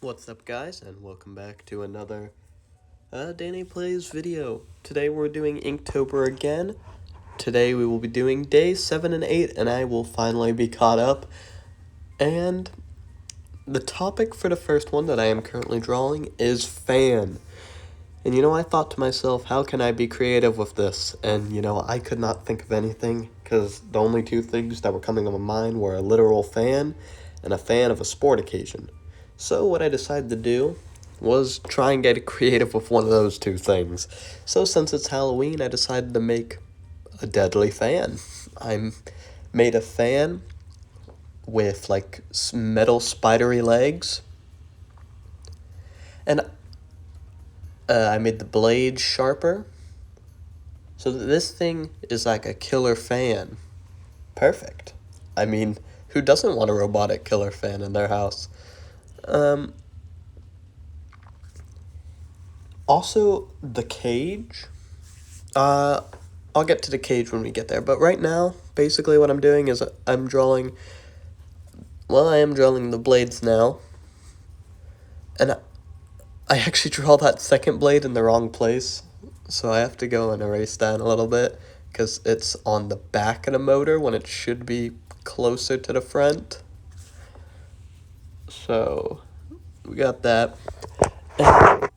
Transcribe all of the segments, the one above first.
What's up, guys, and welcome back to another Danny Plays video. Today we're doing Inktober again. Today we will be doing days 7 and 8, and I will finally be caught up. And the topic for the first one that I am currently drawing is fan. And I thought to myself, how can I be creative with this? And I could not think of anything, because the only two things that were coming to my mind were a literal fan and a fan of a sport occasion. So what I decided to do was try and get creative with one of those two things. So since it's Halloween, I decided to make a deadly fan. I made a fan with like metal spidery legs, and I made the blade sharper. So this thing is like a killer fan. Perfect. I mean, who doesn't want a robotic killer fan in their house? Also, the cage. I'll get to the cage when we get there. But right now, basically what I'm doing is I am drawing the blades now. And I actually draw that second blade in the wrong place. So I have to go and erase that a little bit, because it's on the back of the motor when it should be closer to the front. So we got that. And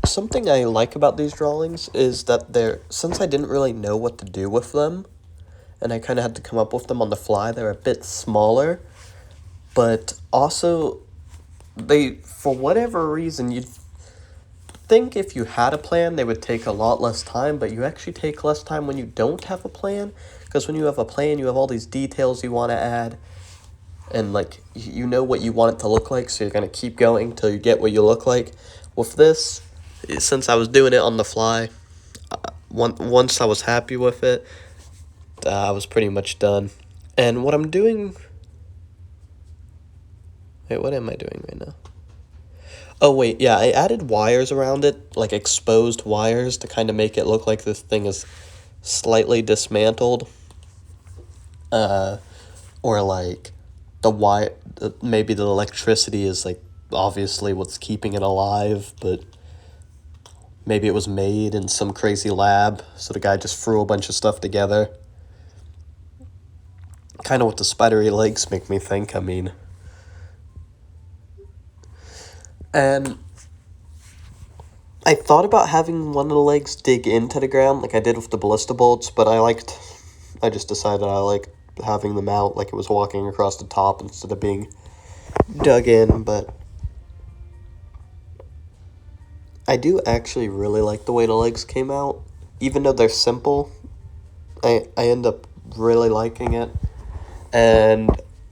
something I like about these drawings is that since I didn't really know what to do with them, and I kind of had to come up with them on the fly, they're a bit smaller, but also for whatever reason, you'd think if you had a plan, they would take a lot less time, but you actually take less time when you don't have a plan, because when you have a plan, you have all these details you want to add, and like you know what you want it to look like, so you're going to keep going till you get what you look like. With this, since I was doing it on the fly, once I was happy with it, I was pretty much done. And what I'm doing... Wait, what am I doing right now? Oh, wait, yeah, I added wires around it, like exposed wires, to kind of make it look like this thing is slightly dismantled. Or like maybe the electricity is like obviously what's keeping it alive, but maybe it was made in some crazy lab, so the guy just threw a bunch of stuff together. Kind of what the spidery legs make me think, I mean. And I thought about having one of the legs dig into the ground like I did with the ballista bolts, but I just decided I liked having them out like it was walking across the top instead of being dug in. But I do actually really like the way the legs came out. Even though they're simple, I end up really liking it. And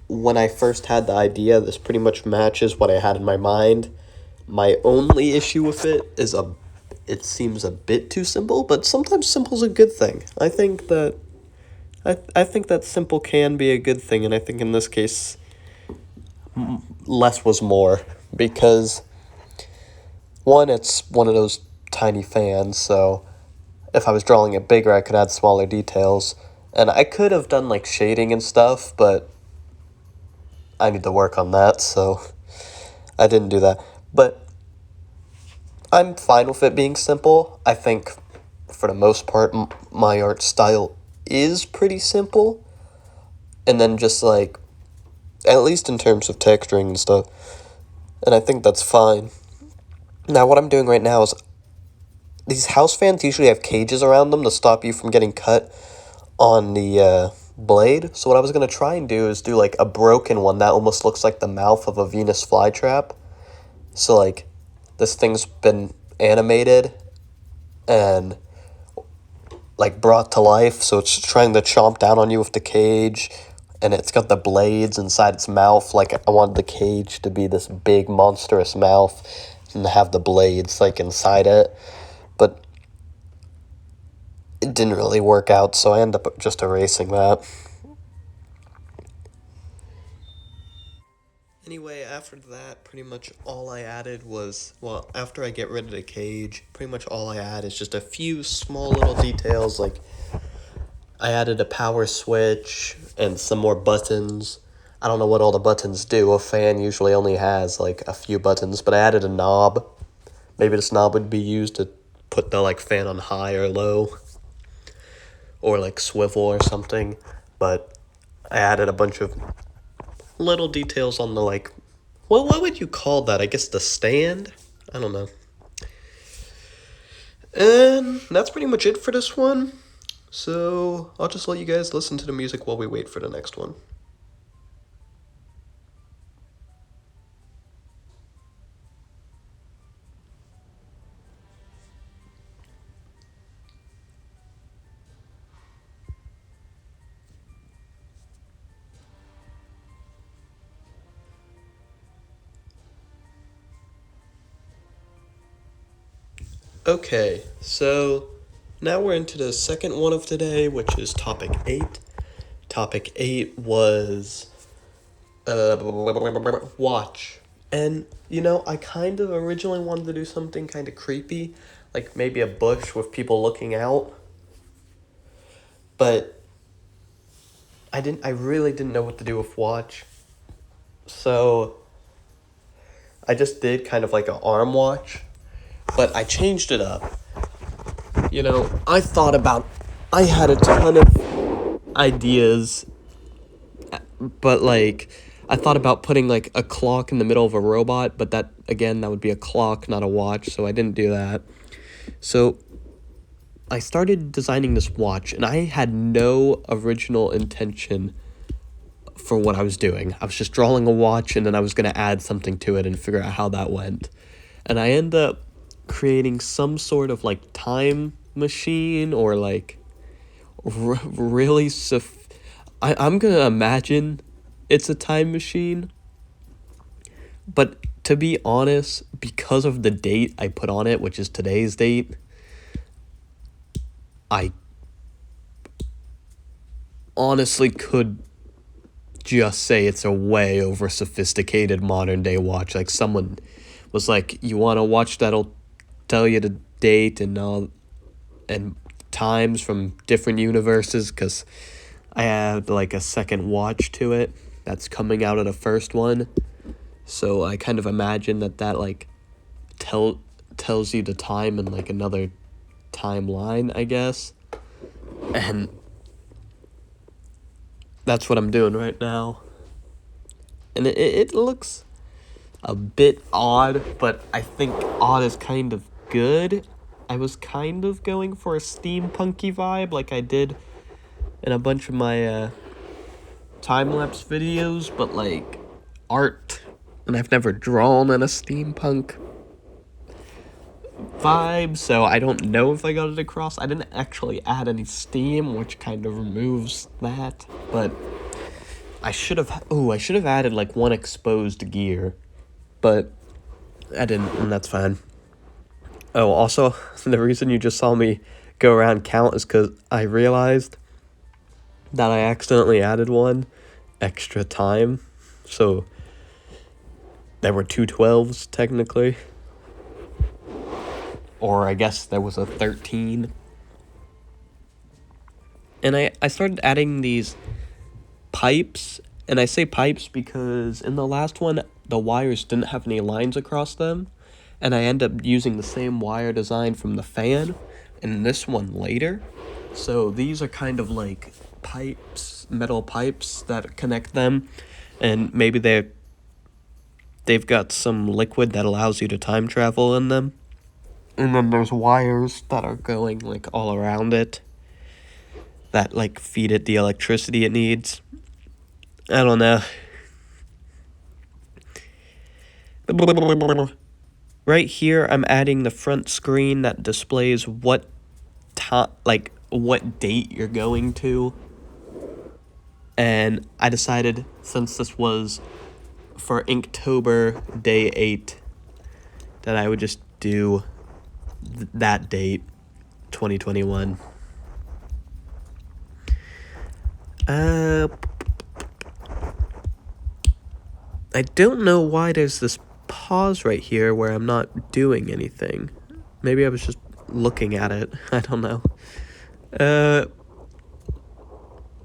when I first had the idea, this pretty much matches what I had in my mind. My only issue with it is it seems a bit too simple, but sometimes simple's a good thing. I think that simple can be a good thing, and I think in this case, less was more, because one, it's one of those tiny fans, so if I was drawing it bigger, I could add smaller details, and I could have done like shading and stuff, but I need to work on that, so I didn't do that. But I'm fine with it being simple. I think for the most part, my art style is pretty simple. And then just like, at least in terms of texturing and stuff. And I think that's fine. Now what I'm doing right now is, these house fans usually have cages around them to stop you from getting cut on the blade. So what I was going to try and do is do like a broken one that almost looks like the mouth of a Venus flytrap. So like this thing's been animated and like brought to life, so it's trying to chomp down on you with the cage, and it's got the blades inside its mouth. Like I wanted the cage to be this big monstrous mouth and have the blades like inside it, but it didn't really work out, so I ended up just erasing that. Anyway, after that, pretty much all I added was, well, after I get rid of the cage, pretty much all I add is just a few small little details, like I added a power switch and some more buttons. I don't know what all the buttons do. A fan usually only has like a few buttons, but I added a knob. Maybe this knob would be used to put the like fan on high or low, or like swivel or something. But I added a bunch of little details on the like, well, what would you call that? I guess the stand? I don't know. And that's pretty much it for this one. So I'll just let you guys listen to the music while we wait for the next one. Okay, so now we're into the second one of today, which is topic 8. Topic 8 was watch. And, I kind of originally wanted to do something kind of creepy, like maybe a bush with people looking out. But I really didn't know what to do with watch. So I just did kind of like an arm watch, but I changed it up. I had a ton of ideas, but like, I thought about putting like a clock in the middle of a robot, but that would be a clock, not a watch, so I didn't do that. So I started designing this watch, and I had no original intention for what I was doing. I was just drawing a watch, and then I was going to add something to it and figure out how that went. And I ended up creating some sort of like time machine, or like really I'm going to imagine it's a time machine. But to be honest, because of the date I put on it, which is today's date, I honestly could just say it's a way over sophisticated modern day watch. Like, someone was like, you want a watch that'll tell you the date and times from different universes, because I have like a second watch to it that's coming out of the first one. So I kind of imagine that like tells you the time in like another timeline, I guess. And that's what I'm doing right now. And it looks a bit odd, but I think odd is kind of good. I was kind of going for a steampunky vibe like I did in a bunch of my time-lapse videos, but like art. And I've never drawn in a steampunk vibe, so I don't know if I got it across. I didn't actually add any steam, which kind of removes that, but I should have added like one exposed gear, but I didn't, and that's fine. Oh, also, the reason you just saw me go around count is because I realized that I accidentally added one extra time, so there were two 12s technically, or I guess there was a 13. And I started adding these pipes, and I say pipes because in the last one, the wires didn't have any lines across them, and I end up using the same wire design from the fan in this one later. So these are kind of like pipes, metal pipes that connect them, and maybe they've got some liquid that allows you to time travel in them. And then there's wires that are going like all around it that like feed it the electricity it needs. I don't know. Right here, I'm adding the front screen that displays what date you're going to. And I decided, since this was for Inktober day 8, that I would just do that date, 2021. I don't know why there's this pause right here where I'm not doing anything. Maybe I was just looking at it. I don't know.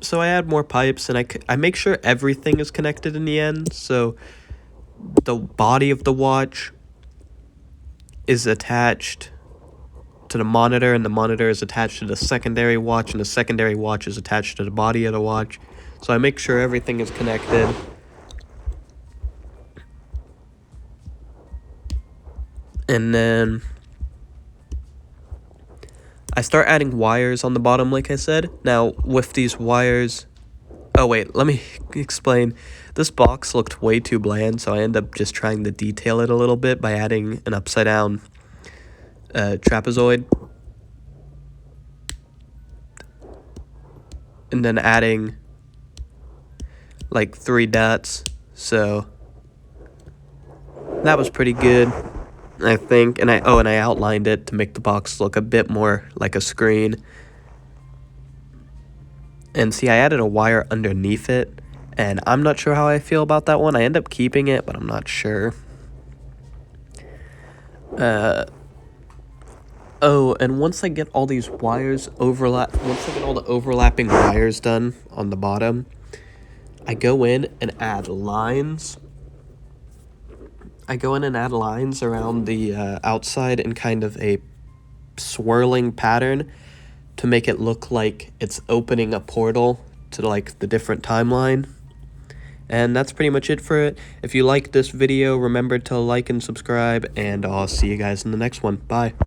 So I add more pipes, and I make sure everything is connected in the end. So the body of the watch is attached to the monitor, and the monitor is attached to the secondary watch, and the secondary watch is attached to the body of the watch. So I make sure everything is connected. And then I start adding wires on the bottom, like I said. Now, with these wires... Oh, wait, let me explain. This box looked way too bland, so I end up just trying to detail it a little bit by adding an upside-down trapezoid. And then adding, like, 3 dots. So that was pretty good, I think. And I outlined it to make the box look a bit more like a screen. And see, I added a wire underneath it, and I'm not sure how I feel about that one. I end up keeping it, but I'm not sure. Oh, and once I get all these wires once I get all the overlapping wires done on the bottom, I go in and add lines. I go in and add lines around the outside in kind of a swirling pattern to make it look like it's opening a portal to like the different timeline. And that's pretty much it for it. If you like this video, remember to like and subscribe, and I'll see you guys in the next one. Bye.